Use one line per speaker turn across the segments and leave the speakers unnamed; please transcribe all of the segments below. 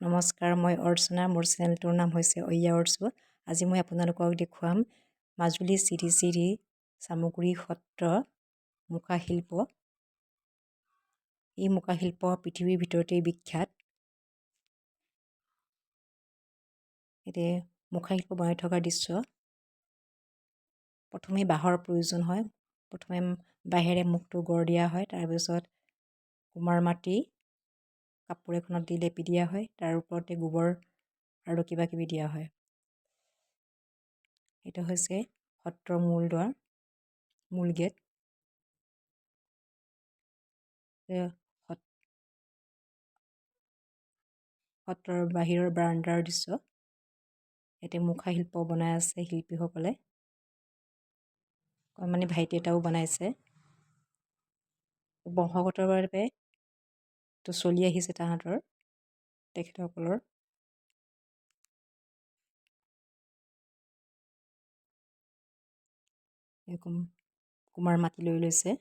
নমস্কাৰ, মই অৰ্চনা। মোৰ চেনেলটোৰ নাম হৈছে অয়া অৰ্চু। আজি মই আপোনালোকক দেখুৱাম মাজুলী শ্ৰী চামগুৰি সত্ৰ মুখাশিল্প। এই মুখাশিল্প পৃথিৱীৰ ভিতৰতেই বিখ্যাত। এতিয়া মুখাশিল্প বনাই থকা দৃশ্য। প্ৰথমে বাঁহৰ প্ৰয়োজন হয়। প্ৰথমে বাঁহেৰে মুখটো গঢ় দিয়া হয়। তাৰপিছত কুমাৰ মাটি কাপোৰ এখনত দি লেপি দিয়া হয়। তাৰ ওপৰতে গোবৰ আৰু কিবা কিবি দিয়া হয়। এটা হৈছে সত্ৰৰ মূল দুৱাৰ, মূল গেট। সত্ৰৰ বাহিৰৰ বাৰাণ্ডাৰ দৃশ্য। ইয়াতে মুখাশিল্প বনাই আছে শিল্পীসকলে। মানে ভাইটি এটাও বনাইছে। বংশগতৰ বাবে তো চলি আহিছে তেখেতসকলৰ। কুমাৰ মাটি লৈ লৈছে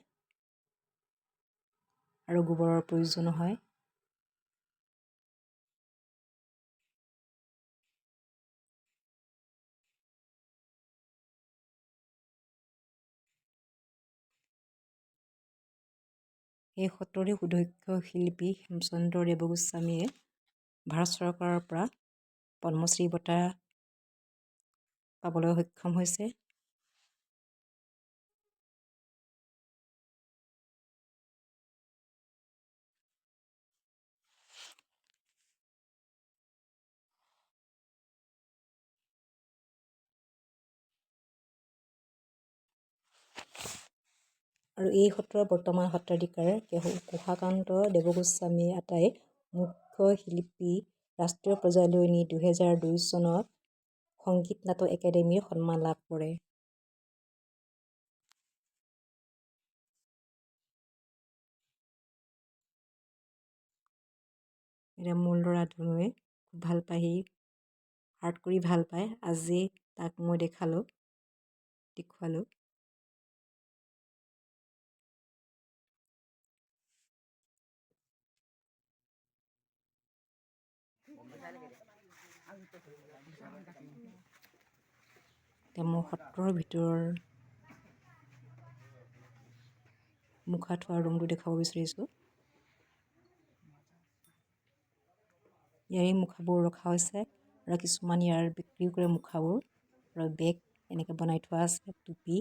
আৰু গোবৰৰ প্ৰয়োজন হয়। এই সত্ৰৰে সুদক্ষ শিল্পী হেমচন্দ্ৰ দেৱগোস্বামীয়ে ভাৰত চৰকাৰৰ পৰা পদ্মশ্ৰী বঁটা পাবলৈ সক্ষম হৈছে। আৰু এই সত্ৰৰ বৰ্তমান সত্ৰাধিকাৰ কুশাকান্ত দেৱগোস্বামী আটাই মুখ্য শিল্পী ৰাষ্ট্ৰীয় পৰ্যায়লৈ নি 2002 চনত সংগীত নাটক একাডেমীৰ সন্মান লাভ কৰে। এতিয়া মূল ল'ৰা ধনুৱে খুব ভাল পায়, সি আৰ্ট কৰি ভাল পায়। আজি তাক মই দেখুৱালোঁ। এতিয়া মই সত্ৰৰ ভিতৰৰ মুখা থোৱা ৰুমটো দেখাব বিচাৰিছোঁ। ইয়াৰে মুখাবোৰ ৰখা হৈছে আৰু কিছুমান ইয়াৰ বিক্ৰীও কৰে মুখাবোৰ আৰু বেগ এনেকৈ বনাই থোৱা আছে। টুপি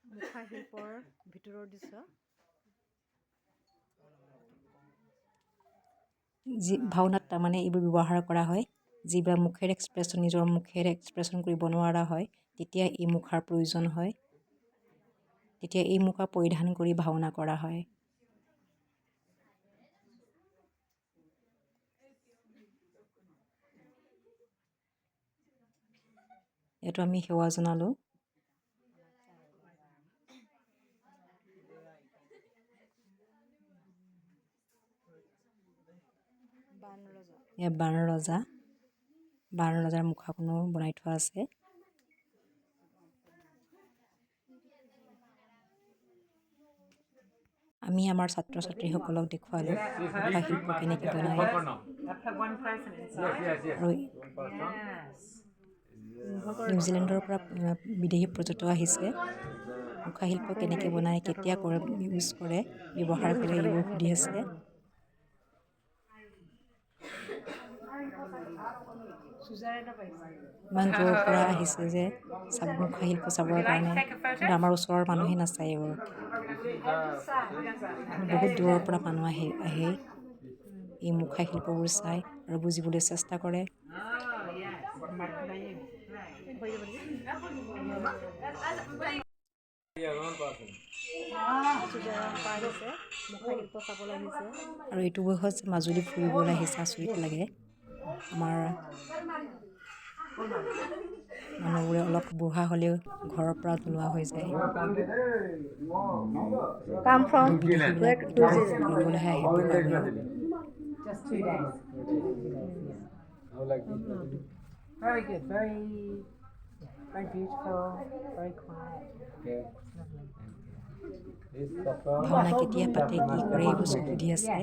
মুখাশিল্পৰ ভিতৰৰ দৃশ্য। ভাওনাত তাৰমানে এইবোৰ ব্যৱহাৰ কৰা হয়। যিবিলাক নিজৰ মুখেৰে এক্সপ্ৰেছন কৰিব নোৱাৰা হয়, তেতিয়া এই মুখাৰ প্ৰয়োজন হয়। তেতিয়া এই মুখা পৰিধান কৰি ভাওনা কৰা হয়। এইটো আমি সেৱা জনালোঁ। বাণ ৰজাৰ মুখাখনো বনাই থোৱা আছে। আমি আমাৰ ছাত্ৰ ছাত্ৰীসকলক দেখুৱালোঁ মুখাশিল্প কেনেকৈ বনায়। আৰু নিউজিলেণ্ডৰ পৰা বিদেশী পৰ্যটক আহিছে। মুখাশিল্প কেনেকৈ বনায়, কেতিয়া ইউজ কৰে, ব্যৱহাৰ কৰে, এইবোৰ সুধি আছে। ইমান দূৰৰ পৰা আহিছে যে মুখাশিল্প চাবৰ কাৰণে, কিন্তু আমাৰ ওচৰৰ মানুহে নাচায় এইবোৰ। বহুত দূৰৰ পৰা মানুহ আহে এই মুখাশিল্পবোৰ চাই আৰু বুজিবলৈ চেষ্টা কৰে। আৰু এইটো বয়সত মাজুলী ফুৰিবলৈ আহিছে, আচৰিত লাগে। আমাৰ মানুহবোৰে অলপ বুঢ়া হ'লেও ঘৰৰ পৰা নোলোৱা হৈ যায়। বিদেশীবিলাক ফুৰিবলৈহে আহে বুঢ়া হৈ। Very good, very beautiful, very quiet. Lovely. ভাওনা কেতিয়া পাতে কি কৰে এইবোৰ চব সুধি আছে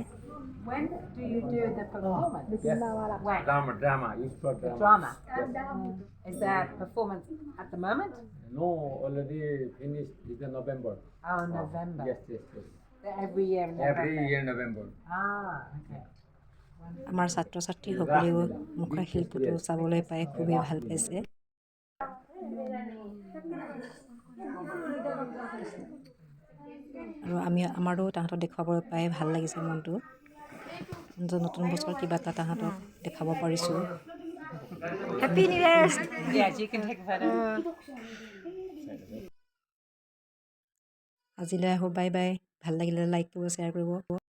When do you do the performance?
Yes.
When?
Drama. It's for
The
drama.
drama. Is there performance at the moment?
No, already finished. It's in November.
Oh, November.
Yes.
Every year in November.
Every year November.
Ah, okay.
আমাৰ ছাত্ৰ ছাত্ৰীসকলেও মুখা শিল্পটো চাবলৈ পাই খুবেই ভাল পাইছে আৰু আমাৰো তাহাঁতক দেখুৱাবলৈ পাই ভাল লাগিছে মনটো নতুন বছৰ কিবা এটা তাহাঁতক দেখাব পাৰিছোঁ happy new year
Yes, you can take a photo.
আজিলৈ আহোঁ বাই বাই ভাল লাগিলে লাইক কৰিব শ্বেয়াৰ কৰিব